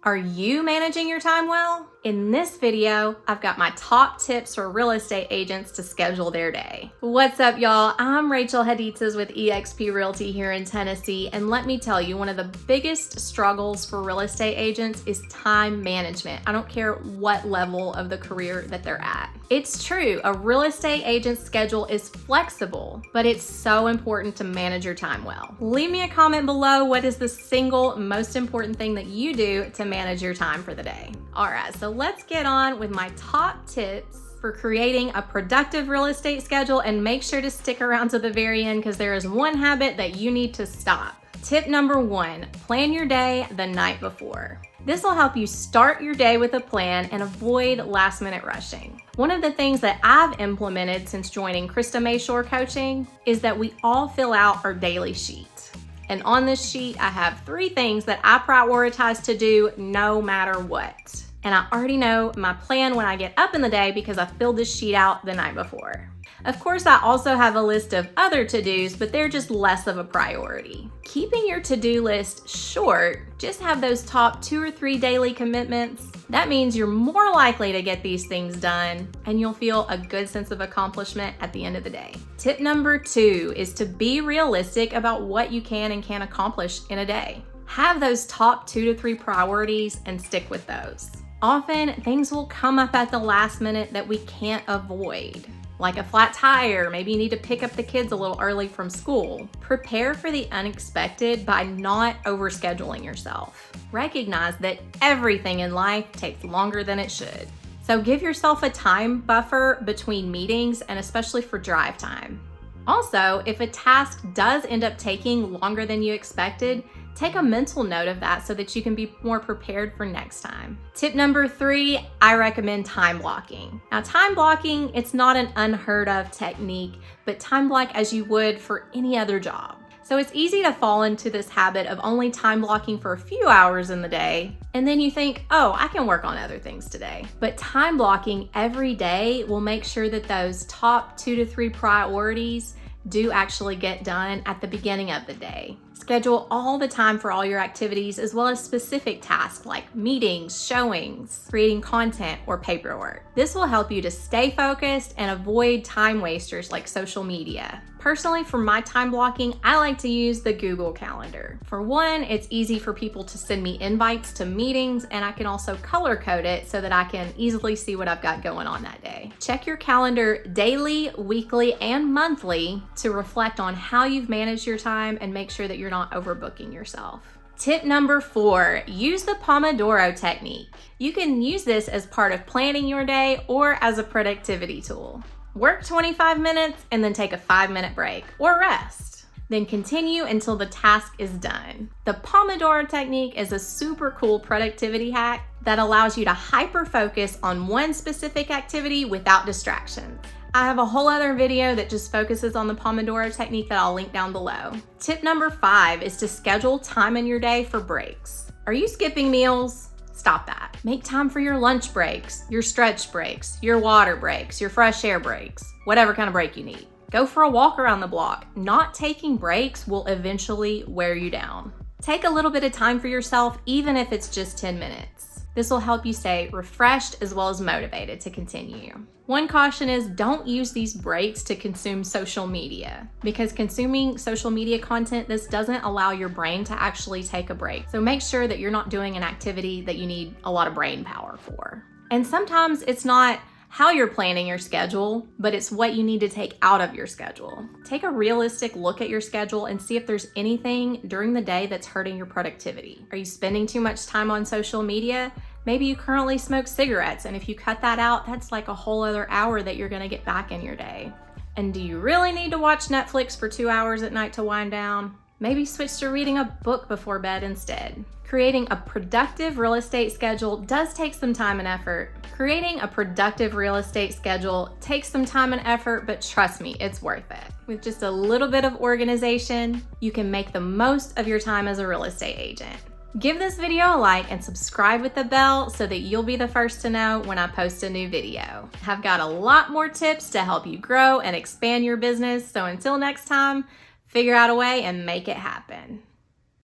Are you managing your time well? In this video, I've got my top tips for real estate agents to schedule their day. What's up, y'all? I'm Rachel Haditzas with eXp Realty here in Tennessee, and let me tell you, one of the biggest struggles for real estate agents is time management. I don't care what level of the career that they're at. It's true, a real estate agent's schedule is flexible, but it's so important to manage your time well. Leave me a comment below. What is the single most important thing that you do to manage your time for the day? All right, so let's get on with my top tips for creating a productive real estate schedule, and make sure to stick around to the very end because there is one habit that you need to stop. Tip number 1, plan your day the night before. This will help you start your day with a plan and avoid last-minute rushing. One of the things that I've implemented since joining Krista Mayshore Coaching is that we all fill out our daily sheet. And on this sheet, I have 3 things that I prioritize to do no matter what. And I already know my plan when I get up in the day because I filled this sheet out the night before. Of course, I also have a list of other to-dos, but they're just less of a priority. Keeping your to-do list short, just have those top 2 or 3 daily commitments. That means you're more likely to get these things done, and you'll feel a good sense of accomplishment at the end of the day. Tip number 2 is to be realistic about what you can and can't accomplish in a day. Have those top 2 to 3 priorities and stick with those. Often, things will come up at the last minute that we can't avoid. Like a flat tire, maybe you need to pick up the kids a little early from school. Prepare for the unexpected by not overscheduling yourself. Recognize that everything in life takes longer than it should. So give yourself a time buffer between meetings, and especially for drive time. Also, if a task does end up taking longer than you expected, take a mental note of that so that you can be more prepared for next time. Tip number 3, I recommend time blocking. Now, time blocking, it's not an unheard of technique, but time block as you would for any other job. So it's easy to fall into this habit of only time blocking for a few hours in the day, and then you think, oh, I can work on other things today. But time blocking every day will make sure that those top 2 to 3 priorities do actually get done at the beginning of the day. Schedule all the time for all your activities, as well as specific tasks like meetings, showings, creating content, or paperwork. This will help you to stay focused and avoid time wasters like social media. Personally, for my time blocking, I like to use the Google Calendar. For one, it's easy for people to send me invites to meetings, and I can also color code it so that I can easily see what I've got going on that day. Check your calendar daily, weekly, and monthly to reflect on how you've managed your time and make sure that you're not overbooking yourself. Tip number 4, use the Pomodoro Technique. You can use this as part of planning your day or as a productivity tool. Work 25 minutes and then take a 5-minute break or rest. Then continue until the task is done. The Pomodoro Technique is a super cool productivity hack that allows you to hyper-focus on one specific activity without distractions. I have a whole other video that just focuses on the Pomodoro Technique that I'll link down below. Tip number 5 is to schedule time in your day for breaks. Are you skipping meals? Stop that. Make time for your lunch breaks, your stretch breaks, your water breaks, your fresh air breaks, whatever kind of break you need. Go for a walk around the block. Not taking breaks will eventually wear you down. Take a little bit of time for yourself, even if it's just 10 minutes. This will help you stay refreshed as well as motivated to continue. One caution is don't use these breaks to consume social media, because consuming social media content, this doesn't allow your brain to actually take a break. So make sure that you're not doing an activity that you need a lot of brain power for. And sometimes it's not how you're planning your schedule, but it's what you need to take out of your schedule. Take a realistic look at your schedule and see if there's anything during the day that's hurting your productivity. Are you spending too much time on social media? Maybe you currently smoke cigarettes, and if you cut that out, that's like a whole other hour that you're gonna get back in your day. And do you really need to watch Netflix for 2 hours at night to wind down? Maybe switch to reading a book before bed instead. Creating a productive real estate schedule does take some time and effort. Creating a productive real estate schedule takes some time and effort, but trust me, it's worth it. With just a little bit of organization, you can make the most of your time as a real estate agent. Give this video a like and subscribe with the bell so that you'll be the first to know when I post a new video. I've got a lot more tips to help you grow and expand your business, so until next time, figure out a way and make it happen.